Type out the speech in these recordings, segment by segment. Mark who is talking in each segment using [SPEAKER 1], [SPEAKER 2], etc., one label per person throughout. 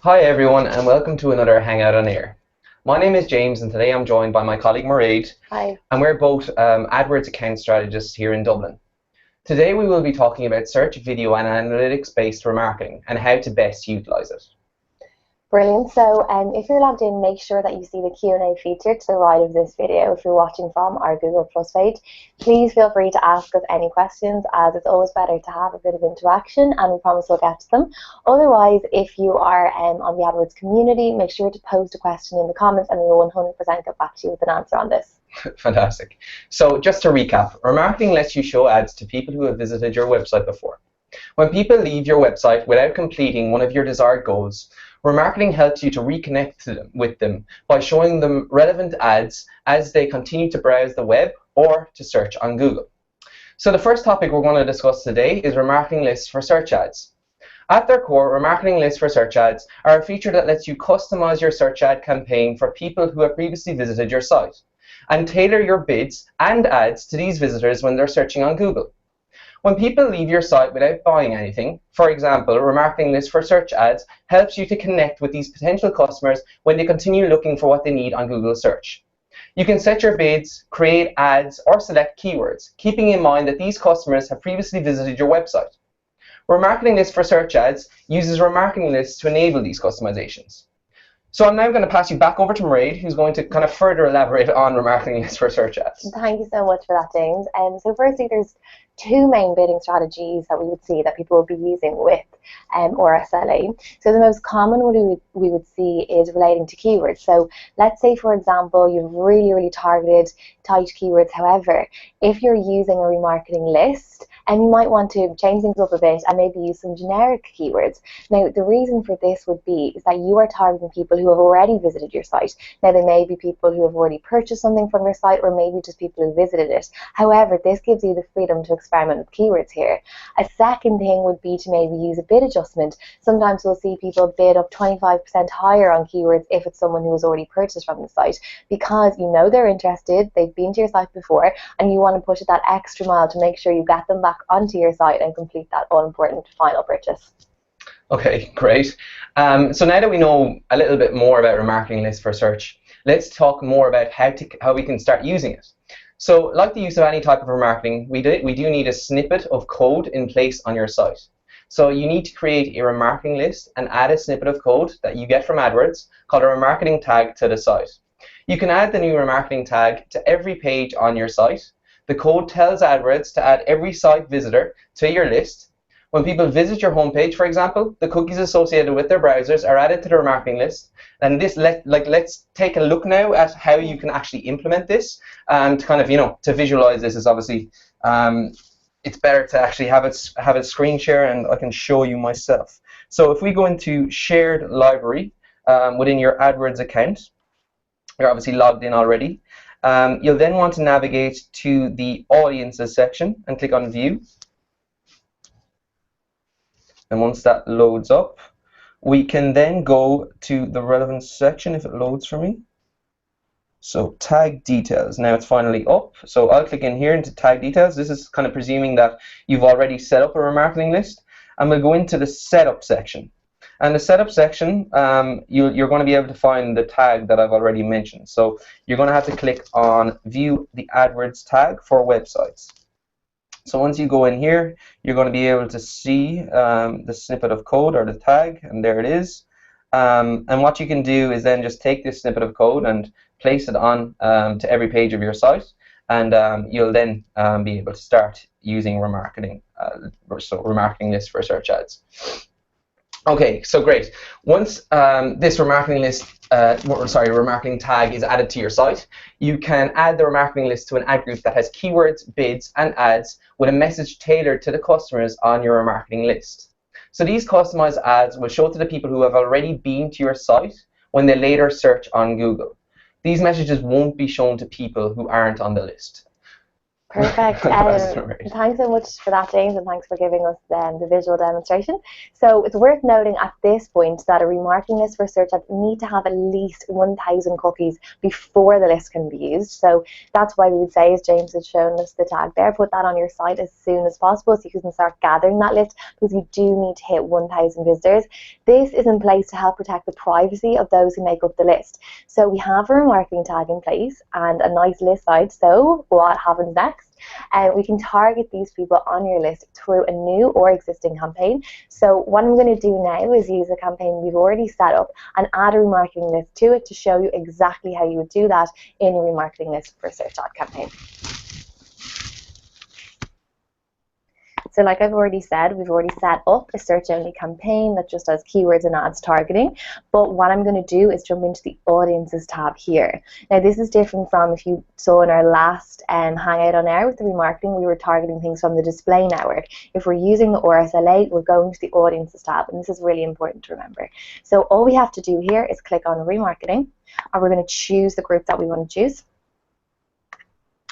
[SPEAKER 1] Hi everyone, and welcome to another Hangout on Air. My name is James, and today I'm joined by my colleague Mairead.
[SPEAKER 2] Hi.
[SPEAKER 1] And we're both AdWords account strategists here in Dublin. Today we will be talking about search, video and analytics-based remarketing and how to best utilise it.
[SPEAKER 2] Brilliant. So if you're logged in, make sure that you see the Q&A feature to the right of this video if you're watching from our Google Plus page. Please feel free to ask us any questions, as it's always better to have a bit of interaction, and we promise we'll get to them. Otherwise, if you are on the AdWords community, make sure to post a question in the comments and we will 100% get back to you with an answer on this.
[SPEAKER 1] Fantastic. So just to recap, remarketing lets you show ads to people who have visited your website before. When people leave your website without completing one of your desired goals, remarketing helps you to reconnect with them by showing them relevant ads as they continue to browse the web or to search on Google. So the first topic we're going to discuss today is remarketing lists for search ads. At their core, remarketing lists for search ads are a feature that lets you customize your search ad campaign for people who have previously visited your site and tailor your bids and ads to these visitors when they're searching on Google. When people leave your site without buying anything, for example, remarketing lists for search ads helps you to connect with these potential customers when they continue looking for what they need on Google search. You can set your bids, create ads, or select keywords, keeping in mind that these customers have previously visited your website. Remarketing lists for search ads uses remarketing lists to enable these customizations. So I'm now going to pass you back over to Mairead, who's going to kind of further elaborate on remarketing lists for search ads.
[SPEAKER 2] Thank you so much for that, James. So firstly, there's two main bidding strategies that we would see that people will be using with RLSA. So the most common one we would see is relating to keywords. So let's say, for example, you've really targeted tight keywords. However, if you're using a remarketing list, and you might want to change things up a bit and maybe use some generic keywords. Now, the reason for this would be is that you are targeting people who have already visited your site. Now, they may be people who have already purchased something from your site, or maybe just people who visited it. However, this gives you the freedom to experiment with keywords here. A second thing would be to maybe use a bid adjustment. Sometimes we'll see people bid up 25% higher on keywords if it's someone who has already purchased from the site, because you know they're interested, they've been to your site before, and you want to push it that extra mile to make sure you get them back onto your site and complete that all-important final purchase.
[SPEAKER 1] Okay, great. So now that we know a little bit more about remarketing lists for search, let's talk more about how we can start using it. So, like the use of any type of remarketing, we do need a snippet of code in place on your site. So you need to create a remarketing list and add a snippet of code that you get from AdWords called a remarketing tag to the site. You can add the new remarketing tag to every page on your site. The code tells AdWords to add every site visitor to your list. When people visit your homepage, for example, the cookies associated with their browsers are added to the remarketing list. And this, let's take a look now at how you can actually implement this. To kind of, to visualize this is obviously, it's better to actually have it screen share, and I can show you myself. So if we go into shared library within your AdWords account, you're obviously logged in already. You'll then want to navigate to the audiences section and click on view. And once that loads up, we can then go to the relevant section if it loads for me. So tag details. Now it's finally up. So I'll click in here into tag details. This is kind of presuming that you've already set up a remarketing list. And we'll go into the setup section. And the setup section, you're going to be able to find the tag that I've already mentioned. So you're going to have to click on View the AdWords tag for websites. So once you go in here, you're going to be able to see the snippet of code or the tag, and there it is. And what you can do is then just take this snippet of code and place it on to every page of your site, and you'll then be able to start using remarketing, remarketing lists for search ads. Okay, so great. Once this remarketing list, remarketing tag is added to your site, you can add the remarketing list to an ad group that has keywords, bids, and ads with a message tailored to the customers on your remarketing list. So these customized ads will show to the people who have already been to your site when they later search on Google. These messages won't be shown to people who aren't on the list.
[SPEAKER 2] Perfect.
[SPEAKER 1] customers.
[SPEAKER 2] Thanks so much for that, James, and thanks for giving us the visual demonstration. So it's worth noting at this point that a remarketing list for search ads need to have at least 1,000 cookies before the list can be used. So that's why we would say, as James had shown us the tag there, put that on your site as soon as possible so you can start gathering that list, because you do need to hit 1,000 visitors. This is in place to help protect the privacy of those who make up the list. So we have a remarketing tag in place and a nice list site. So what happens next? We can target these people on your list through a new or existing campaign. So what I'm going to do now is use a campaign we've already set up and add a remarketing list to it to show you exactly how you would do that in a remarketing list for search ad campaign. So like I've already said, we've already set up a search-only campaign that just has keywords and ads targeting. But what I'm going to do is jump into the Audiences tab here. Now this is different from if you saw in our last Hangout on Air with the remarketing, we were targeting things from the display network. If we're using the RSLA, we're going to the Audiences tab, and this is really important to remember. So all we have to do here is click on Remarketing, and we're going to choose the group that we want to choose.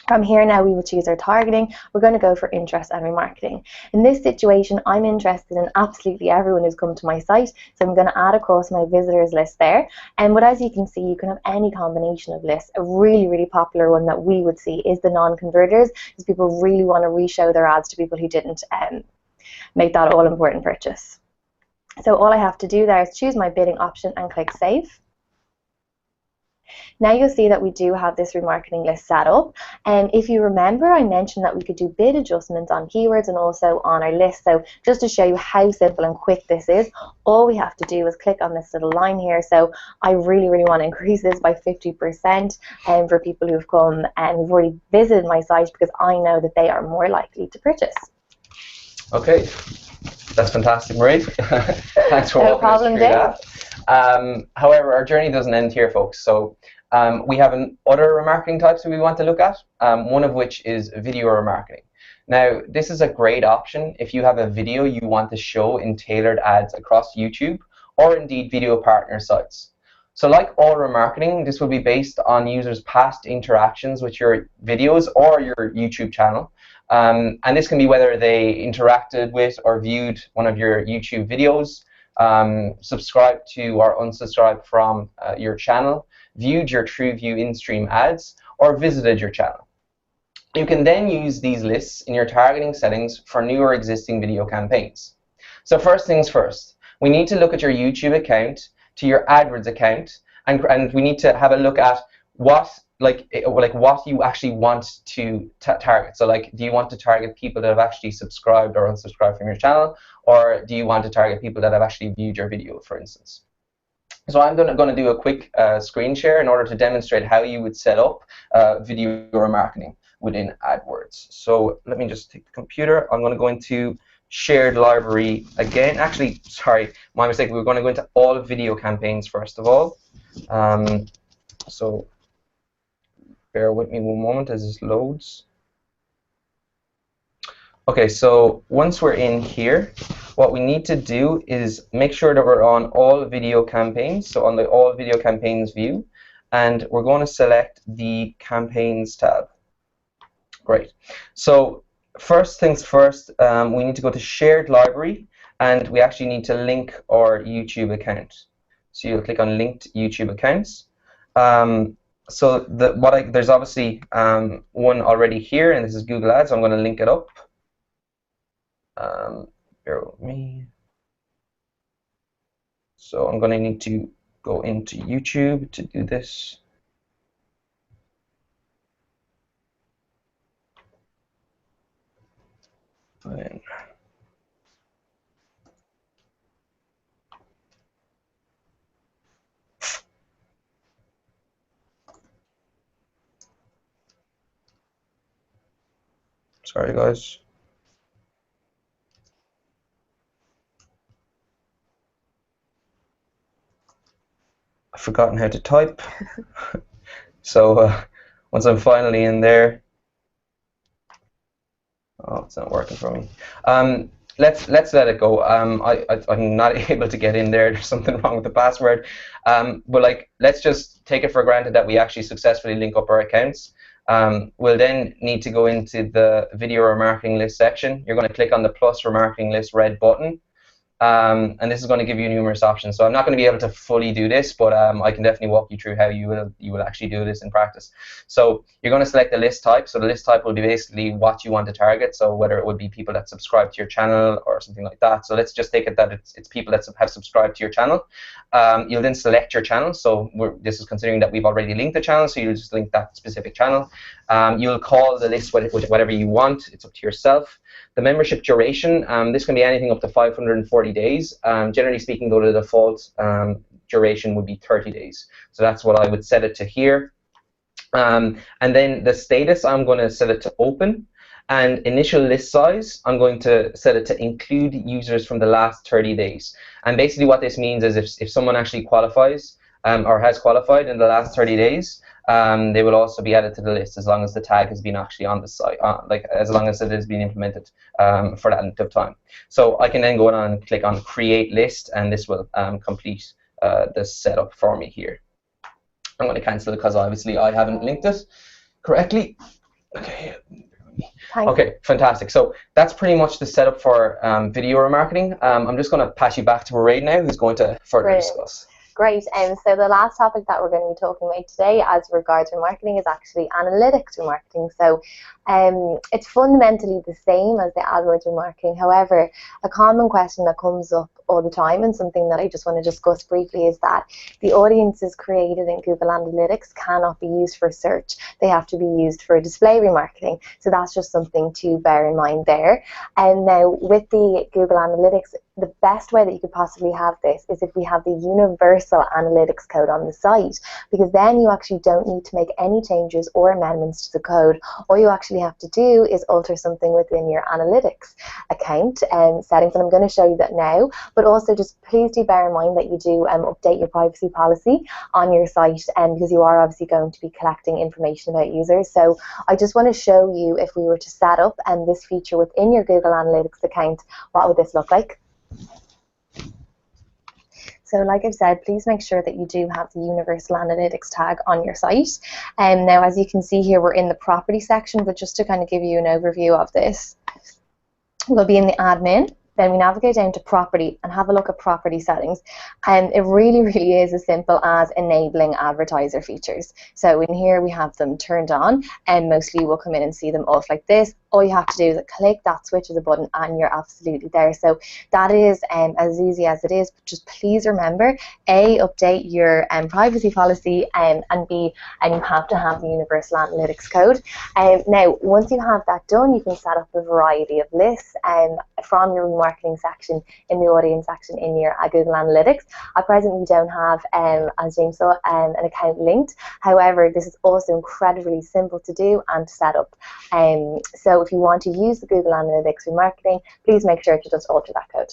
[SPEAKER 2] From here now, we will choose our targeting. We're going to go for interest and remarketing. In this situation, I'm interested in absolutely everyone who's come to my site, so I'm going to add across my visitors list there. But as you can see, you can have any combination of lists. A really, really popular one that we would see is the non-converters, because people really want to re-show their ads to people who didn't make that all-important purchase. So all I have to do there is choose my bidding option and click Save. Now you'll see that we do have this remarketing list set up, and if you remember, I mentioned that we could do bid adjustments on keywords and also on our list. So just to show you how simple and quick this is, all we have to do is click on this little line here. So I really want to increase this by 50% for people who've come and who've already visited my site, because I know that they are more likely to purchase.
[SPEAKER 1] Okay, that's fantastic, Marie. Thanks for walking us through that. However, our journey doesn't end here, folks. So we have other remarketing types that we want to look at, one of which is video remarketing. Now, this is a great option if you have a video you want to show in tailored ads across YouTube or indeed video partner sites. So like all remarketing, this will be based on users' past interactions with your videos or your YouTube channel. And this can be whether they interacted with or viewed one of your YouTube videos, subscribed to or unsubscribed from your channel, viewed your TrueView in-stream ads, or visited your channel. You can then use these lists in your targeting settings for new or existing video campaigns. So first things first, we need to look at your YouTube account to your AdWords account, and we need to have a look at what what you actually want to target. So like, do you want to target people that have actually subscribed or unsubscribed from your channel, or do you want to target people that have actually viewed your video, for instance? So I'm going to do a quick screen share in order to demonstrate how you would set up video remarketing within AdWords. So let me just take the computer. I'm going to go into shared library again. Actually, sorry, my mistake. We're going to go into all video campaigns first of all. So bear with me one moment as this loads. Okay, so once we're in here, what we need to do is make sure that we're on all video campaigns, so on the all video campaigns view, and we're going to select the campaigns tab. Great. So first things first, we need to go to shared library, and we actually need to link our YouTube account. So you'll click on linked YouTube accounts. So there's obviously one already here, and this is Google Ads. So I'm going to link it up. Bear with me. So I'm going to need to go into YouTube to do this. And sorry, guys. I've forgotten how to type. So once I'm finally in there, oh, it's not working for me. Let's let it go. I'm not able to get in there. There's something wrong with the password. But like, let's just take it for granted that we actually successfully link up our accounts. We'll then need to go into the video remarketing list section. You're going to click on the plus remarketing list red button. And this is going to give you numerous options. So I'm not going to be able to fully do this, but I can definitely walk you through how you will actually do this in practice. So you're going to select the list type. So the list type will be basically what you want to target. So whether it would be people that subscribe to your channel or something like that. So let's just take it that it's people that have subscribed to your channel. You'll then select your channel. So this is considering that we've already linked the channel. So you'll just link that specific channel. You'll call the list whatever you want. It's up to yourself. The membership duration, this can be anything up to 540 days. Generally speaking, though, the default duration would be 30 days. So that's what I would set it to here. And then the status, I'm going to set it to open. And initial list size, I'm going to set it to include users from the last 30 days. And basically what this means is if someone actually qualifies or has qualified in the last 30 days, they will also be added to the list as long as the tag has been actually on the site, as long as it has been implemented for that length of time. So I can then go on and click on Create List, and this will complete the setup for me here. I'm going to cancel it because obviously I haven't linked it correctly. Okay. Okay, fantastic. So that's pretty much the setup for video remarketing. I'm just going to pass you back to Mairead now, who's going to further discuss.
[SPEAKER 2] Great. So the last topic that we're going to be talking about today as regards remarketing is actually analytics remarketing. So it's fundamentally the same as the AdWords remarketing. However, a common question that comes up all the time and something that I just want to discuss briefly is that the audiences created in Google Analytics cannot be used for search. They have to be used for display remarketing. So that's just something to bear in mind there. And now with the Google Analytics, the best way that you could possibly have this is if we have the universal analytics code on the site, because then you actually don't need to make any changes or amendments to the code. All you actually have to do is alter something within your analytics account and settings, and I'm going to show you that now. But also just please do bear in mind that you do update your privacy policy on your site, because you are obviously going to be collecting information about users. So I just want to show you, if we were to set up this feature within your Google Analytics account, what would this look like? So like I've said, please make sure that you do have the Universal Analytics tag on your site. And now, as you can see here, we're in the property section, but just to kind of give you an overview of this, we'll be in the admin. Then we navigate down to property and have a look at property settings. And it really, really is as simple as enabling advertiser features. So in here we have them turned on, and mostly you will come in and see them off like this. All you have to do is click that switch of the button and you're absolutely there. So that is as easy as it is, but just please remember, A, update your privacy policy, and B, and you have to have the Universal Analytics code. Now, once you have that done, you can set up a variety of lists from your remarketing section in the audience section in your Google Analytics. At present, we don't have, as James saw, an account linked. However, this is also incredibly simple to do and to set up. So if you want to use the Google Analytics remarketing, please make sure to just alter that code.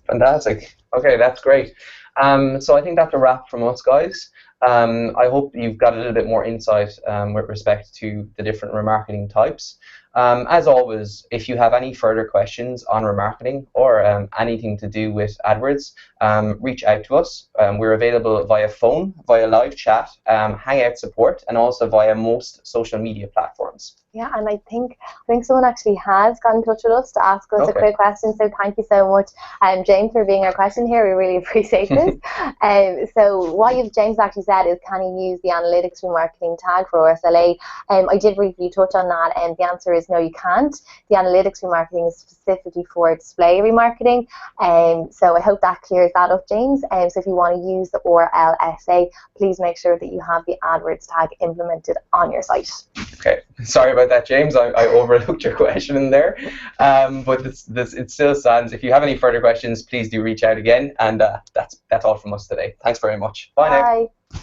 [SPEAKER 1] Fantastic. Okay, that's great. So I think that's a wrap from us, guys. I hope you've got a little bit more insight with respect to the different remarketing types. As always, if you have any further questions on remarketing or anything to do with AdWords, reach out to us. We're available via phone, via live chat, Hangout support, and also via most social media platforms.
[SPEAKER 2] Yeah, and I think someone actually has got in touch with us to ask us a quick question. So thank you so much, James, for being our question here. We really appreciate this. So what James actually said is, can he use the analytics remarketing tag for RLSA? I did briefly touch on that, and the answer is no, you can't. The analytics remarketing is specifically for display remarketing. So I hope that clears that up, James. So if you want to use the RLSA, please make sure that you have the AdWords tag implemented on your site.
[SPEAKER 1] Okay, sorry about that, James. I overlooked your question in there, but it still stands. If you have any further questions, please do reach out again. And that's all from us today. Thanks very much. Bye now.
[SPEAKER 2] Bye.